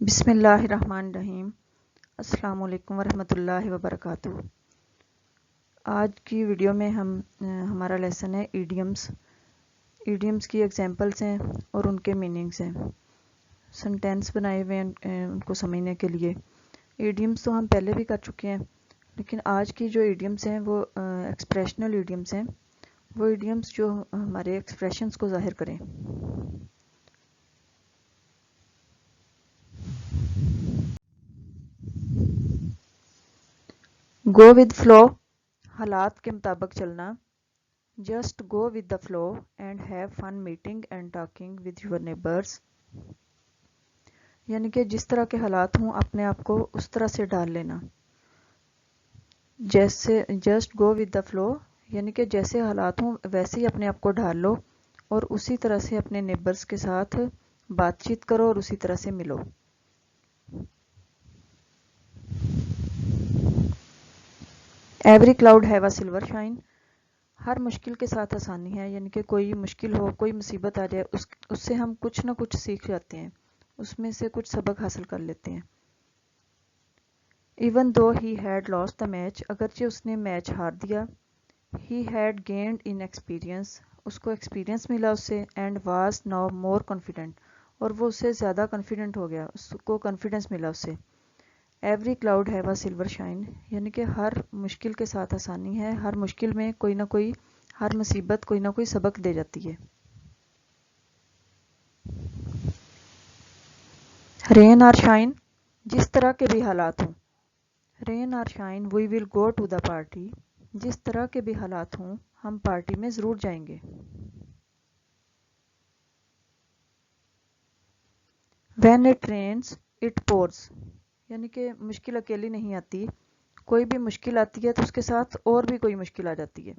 بسم اللہ الرحمن الرحیم۔ السلام علیکم ورحمۃ اللہ وبرکاتہ۔ آج کی ویڈیو میں ہمارا لیسن ہے ایڈیمز کی ایگزامپلس ہیں اور ان کے میننگز ہیں، سنٹینس بنائے ہوئے ہیں ان کو سمجھنے کے لیے۔ ایڈیمز تو ہم پہلے بھی کر چکے ہیں، لیکن آج کی جو ایڈیمز ہیں وہ ایکسپریشنل ایڈیمز ہیں، وہ ایڈیمز جو ہمارے ایکسپریشنز کو ظاہر کریں۔ گو ود فلو، حالات کے مطابق چلنا۔ Just go with the flow and have fun meeting and talking with your neighbours, یعنی کہ جس طرح کے حالات ہوں اپنے آپ کو اس طرح سے ڈال لینا۔ جیسے just go with the flow یعنی کہ جیسے حالات ہوں ویسے ہی اپنے آپ کو ڈال لو اور اسی طرح سے اپنے نیبرز کے ساتھ بات چیت کرو اور اسی طرح سے ملو۔ Every cloud have a silver shine, ہر مشکل کے ساتھ آسانی ہے، یعنی کہ کوئی مشکل ہو، کوئی مصیبت آ جائے، اس سے ہم کچھ نہ کچھ سیکھ جاتے ہیں، اس میں سے کچھ سبق حاصل کر لیتے ہیں۔ Even though he had last the match, اگرچہ اس نے میچ ہار دیا۔ ہی ہیڈ گینڈ ان ایکسپیرئنس، اس کو ایکسپیرئنس ملا اس سے، and was now more confident, اور وہ اس سے زیادہ کانفیڈنٹ ہو گیا، اس کو کانفیڈنس ملا اس سے۔ Every cloud have a silver shine, یعنی کہ ہر مشکل کے ساتھ آسانی ہے، ہر مشکل میں کوئی نہ کوئی، ہر مصیبت کوئی نہ کوئی سبق دے جاتی ہے۔ رین اور شائن، جس طرح کے بھی حالات ہوں۔ Rain or shine we will go to the party, جس طرح کے بھی حالات ہوں ہم پارٹی میں ضرور جائیں گے۔ وین اٹ رینس اٹ پورس، یعنی کہ مشکل اکیلی نہیں آتی، کوئی بھی مشکل آتی ہے تو اس کے ساتھ اور بھی کوئی مشکل آ جاتی ہے۔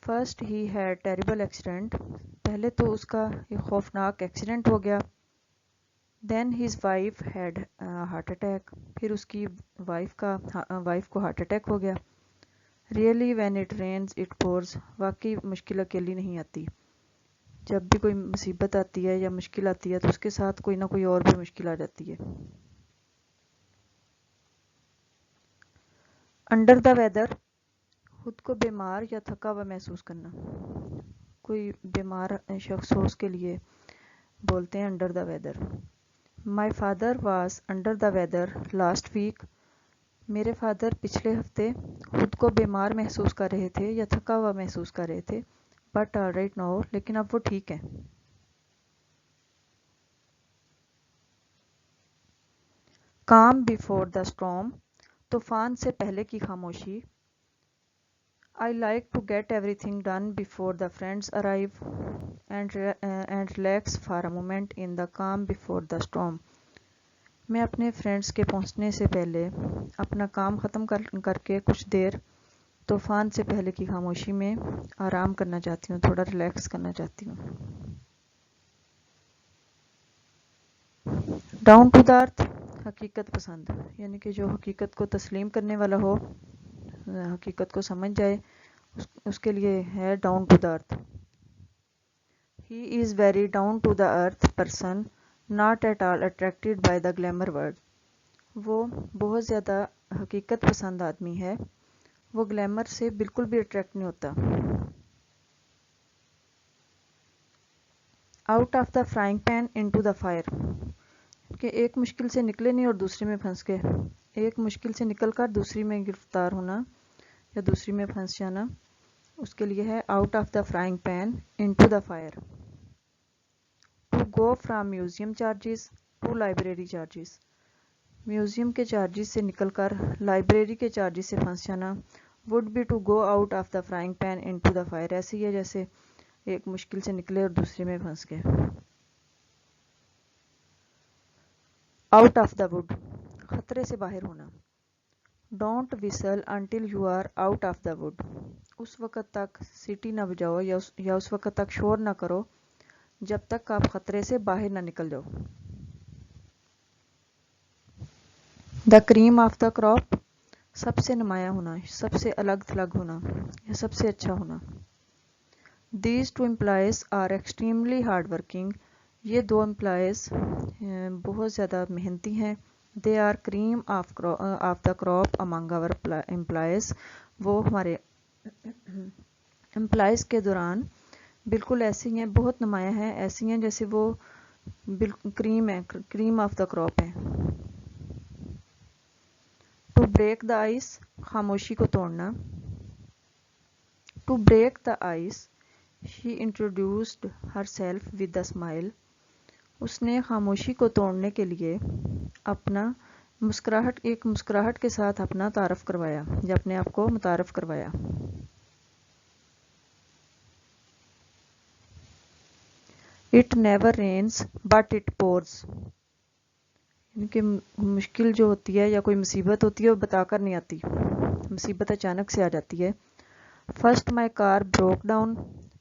First he had terrible accident, پہلے تو اس کا ایک خوفناک ایکسیڈنٹ ہو گیا۔ Then his wife had heart attack, پھر اس کی وائف کو ہارٹ اٹیک ہو گیا۔ Really when it rains it pours, واقعی مشکل اکیلی نہیں آتی، جب بھی کوئی مصیبت آتی ہے یا مشکل آتی ہے تو اس کے ساتھ کوئی نہ کوئی اور بھی مشکل آ جاتی ہے۔ انڈر دا ویدر، خود کو بیمار یا تھکا ہوا محسوس کرنا، کوئی بیمار شخص ہو اس کے لیے بولتے ہیں under the weather. My father was under the weather last week, میرے فادر پچھلے ہفتے خود کو بیمار محسوس کر رہے تھے یا تھکا ہوا محسوس کر رہے تھے، بٹ آل رائٹ ناؤ، لیکن اب وہ ٹھیک ہیں۔ کام بیفور دا اسٹارم، طوفان سے پہلے کی خاموشی۔ I like to get everything done before the friends arrive and relax for a moment in the calm before the storm. میں اپنے فرینڈس کے پہنچنے سے پہلے اپنا کام ختم کر کے کچھ دیر طوفان سے پہلے کی خاموشی میں آرام کرنا چاہتی ہوں، تھوڑا ریلیکس کرنا چاہتی ہوں۔ ڈاؤن ٹو دا ارتھ، حقیقت پسند، یعنی کہ جو حقیقت کو تسلیم کرنے والا ہو، حقیقت کو سمجھ جائے، اس کے لیے ہے down to the earth. He is very down to the earth person, not at all attracted by the glamour world, وہ بہت زیادہ حقیقت پسند آدمی ہے، وہ گلیمر سے بالکل بھی اٹریکٹ نہیں ہوتا۔ Out of the frying pan into the fire, کہ ایک مشکل سے نکلے نہیں اور دوسری میں پھنس گئے، ایک مشکل سے نکل کر دوسری میں گرفتار ہونا یا دوسری میں پھنس جانا، اس کے لیے ہے out of the frying pan into the fire. To go from museum charges to library charges, museum کے چارجز سے نکل کر لائبریری کے چارجز سے پھنس جانا would be to go out of the frying pan into the fire، ایسے ہی ہے جیسے ایک مشکل سے نکلے اور دوسرے میں پھنس گئے۔ آؤٹ آف دا ووڈ، خطرے سے باہر ہونا۔ Don't whistle until you are out of the wood, اس وقت تک سیٹی نہ بجاؤ یا اس وقت تک شور نہ کرو جب تک آپ خطرے سے باہر نہ نکل جاؤ۔ دا کریم آف دا کراپ، سب سے نمایاں ہونا، سب سے الگ تھلگ ہونا یا سب سے اچھا ہونا۔ These two employees are extremely hard working, یہ دو امپلائیز بہت زیادہ محنتی ہیں. They are cream of the crop among our employees. وہ ہمارے امپلائیز کے دوران بالکل ایسی ہیں، بہت نمایاں ہیں، ایسی ہیں جیسے وہ کریم ہے، کریم آف دا کراپ ہے. ٹو بریک دا آئس، خاموشی کو توڑنا. To break the ice she introduced herself with a smile. اس نے خاموشی کو توڑنے کے لیے اپنا ایک مسکراہٹ کے ساتھ اپنا تعارف کروایا یا اپنے آپ کو متعارف کروایا. It never rains but it pours. یعنی کہ مشکل جو ہوتی ہے یا کوئی مصیبت ہوتی ہے وہ بتا کر نہیں آتی، مصیبت اچانک سے آ جاتی ہے. فرسٹ مائی کار بروک ڈاؤن.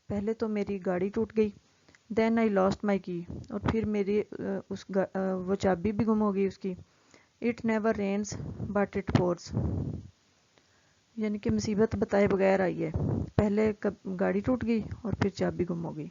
پہلے تو میری گاڑی ٹوٹ گئی. دین آئی لاسٹ مائی کی. اور پھر میری وہ چابی بھی گم ہو گئی اس کی. It never rains but it pours. یعنی کہ مصیبت بتائے بغیر آئی ہے، پہلے گاڑی ٹوٹ گئی اور پھر چابی گم ہو گئی.